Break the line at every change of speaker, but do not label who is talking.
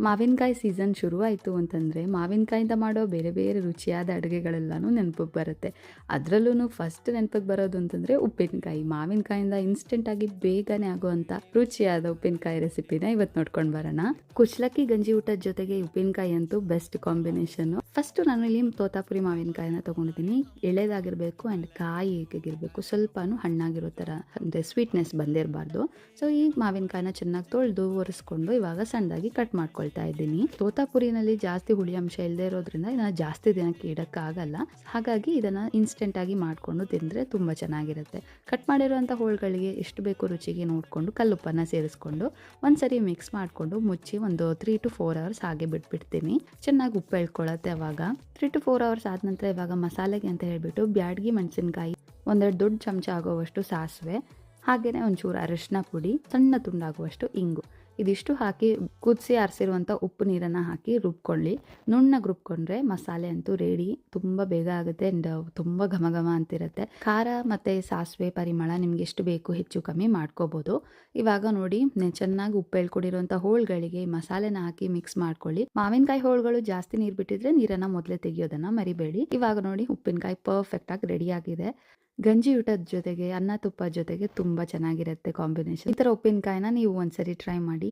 ಮಾವಿನಕಾಯಿ ಸೀಸನ್ ಶುರುವಾಯಿತು ಅಂತಂದರೆ ಮಾವಿನಕಾಯಿಂದ ಮಾಡೋ ಬೇರೆ ಬೇರೆ ರುಚಿಯಾದ ಅಡುಗೆಗಳೆಲ್ಲನೂ ನೆನಪಿಗೆ ಬರುತ್ತೆ. ಅದರಲ್ಲೂ ಫಸ್ಟ್ ನೆನಪಿಗೆ ಬರೋದು ಅಂತಂದರೆ ಉಪ್ಪಿನಕಾಯಿ. ಮಾವಿನಕಾಯಿಂದ ಇನ್ಸ್ಟೆಂಟಾಗಿ ಬೇಗನೆ ಆಗುವಂಥ ರುಚಿಯಾದ ಉಪ್ಪಿನಕಾಯಿ ರೆಸಿಪಿನ ಇವತ್ತು ನೋಡ್ಕೊಂಡು ಬರೋಣ. ಕುಚ್ಚಲಕ್ಕಿ ಗಂಜಿ ಊಟದ ಜೊತೆಗೆ ಉಪ್ಪಿನಕಾಯಿ ಅಂತೂ ಬೆಸ್ಟ್ ಕಾಂಬಿನೇಷನ್ನು. ಫಸ್ಟು ನಾನು ಇಲ್ಲಿ ತೋತಾಪುರಿ ಮಾವಿನಕಾಯಿನ ತೊಗೊಂಡಿದ್ದೀನಿ. ಎಳೆದಾಗಿರಬೇಕು ಆ್ಯಂಡ್ ಕಾಯಿ ಹೇಗಿರಬೇಕು, ಸ್ವಲ್ಪನೂ ಹಣ್ಣಾಗಿರೋ ಥರ, ಅಂದರೆ ಸ್ವೀಟ್ನೆಸ್ ಬಂದಿರಬಾರ್ದು. ಸೊ ಈ ಮಾವಿನಕಾಯಿನ ಚೆನ್ನಾಗಿ ತೊಳೆದು ಒರೆಸ್ಕೊಂಡು ಇವಾಗ ಸಣ್ಣದಾಗಿ ಕಟ್ ಮಾಡ್ಕೊಳ್ತಾ ಇದ್ದೀನಿ. ತೋತಾಪುರಿನಲ್ಲಿ ಜಾಸ್ತಿ ಹುಳಿ ಅಂಶ ಇಲ್ಲದೆ ಇರೋದ್ರಿಂದ ಇದನ್ನ ಜಾಸ್ತಿ ದಿನಕ್ಕೆ ಇಡಕ್ಕಾಗಲ್ಲ. ಹಾಗಾಗಿ ಇದನ್ನ ಇನ್ಸ್ಟೆಂಟ್ ಆಗಿ ಮಾಡ್ಕೊಂಡು ತಿಂದರೆ ತುಂಬಾ ಚೆನ್ನಾಗಿರುತ್ತೆ. ಕಟ್ ಮಾಡಿರುವಂಥ ಹೋಳುಗಳಿಗೆ ಎಷ್ಟು ಬೇಕು ರುಚಿಗೆ ನೋಡಿಕೊಂಡು ಕಲ್ಲುಪ್ಪನ್ನ ಸೇರಿಸ್ಕೊಂಡು ಒಂದ್ಸರಿ ಮಿಕ್ಸ್ ಮಾಡಿಕೊಂಡು ಮುಚ್ಚಿ ಒಂದು 3 to 4 hours ಹಾಗೆ ಬಿಟ್ಬಿಡ್ತೀನಿ. ಚೆನ್ನಾಗಿ ಉಪ್ಪು ಎಳ್ಕೊಳ್ಳುತ್ತೆ. ಅವಾಗ 3 to 4 hours ಆದ ನಂತರ ಇವಾಗ ಮಸಾಲೆಗೆ ಅಂತ ಹೇಳ್ಬಿಟ್ಟು ಬ್ಯಾಡಗಿ ಮೆಣಸಿನಕಾಯಿ, ಒಂದೆರಡು ದೊಡ್ಡ ಚಮಚ ಆಗೋವಷ್ಟು ಸಾಸಿವೆ, ಹಾಗೆಯೇ ಒಂಚೂರು ಅರಿಶಿನ ಪುಡಿ, ಸಣ್ಣ ತುಂಡಾಗುವಷ್ಟು ಇಂಗು, ಇದಿಷ್ಟು ಹಾಕಿ ಕುದಿಸಿ ಆರಿಸಿರುವಂಥ ಉಪ್ಪು ನೀರನ್ನು ಹಾಕಿ ರುಬ್ಕೊಳ್ಳಿ. ನುಣ್ಣಗೆ ರುಬ್ಕೊಂಡ್ರೆ ಮಸಾಲೆ ಅಂತೂ ರೆಡಿ. ತುಂಬ ಬೇಗ ಆಗುತ್ತೆ ಆ್ಯಂಡ್ ತುಂಬ ಘಮ ಘಮ ಅಂತಿರುತ್ತೆ. ಖಾರ ಮತ್ತು ಸಾಸಿವೆ ಪರಿಮಳ ನಿಮ್ಗೆ ಎಷ್ಟು ಬೇಕು ಹೆಚ್ಚು ಕಮ್ಮಿ ಮಾಡ್ಕೋಬೋದು. ಇವಾಗ ನೋಡಿ ಚೆನ್ನಾಗಿ ಉಪ್ಪು ಎಳ್ಕೊಂಡಿರುವಂಥ ಹೋಳುಗಳಿಗೆ ಮಸಾಲೆನ ಹಾಕಿ ಮಿಕ್ಸ್ ಮಾಡ್ಕೊಳ್ಳಿ. ಮಾವಿನಕಾಯಿ ಹೋಳುಗಳು ಜಾಸ್ತಿ ನೀರು ಬಿಟ್ಟಿದ್ರೆ ನೀರನ್ನು ಮೊದಲೇ ತೆಗಿಯೋದನ್ನು ಮರಿಬೇಡಿ. ಇವಾಗ ನೋಡಿ ಉಪ್ಪಿನಕಾಯಿ ಪರ್ಫೆಕ್ಟಾಗಿ ರೆಡಿ ಆಗಿದೆ. ಗಂಜಿ ಊಟದ ಜೊತೆಗೆ ಅನ್ನ ತುಪ್ಪದ ಜೊತೆಗೆ ತುಂಬ ಚೆನ್ನಾಗಿರುತ್ತೆ ಕಾಂಬಿನೇಷನ್. ಈ ಥರ ಉಪ್ಪಿನಕಾಯಿನ ನೀವು ಒಂದ್ಸರಿ ಟ್ರೈ ಮಾಡಿ.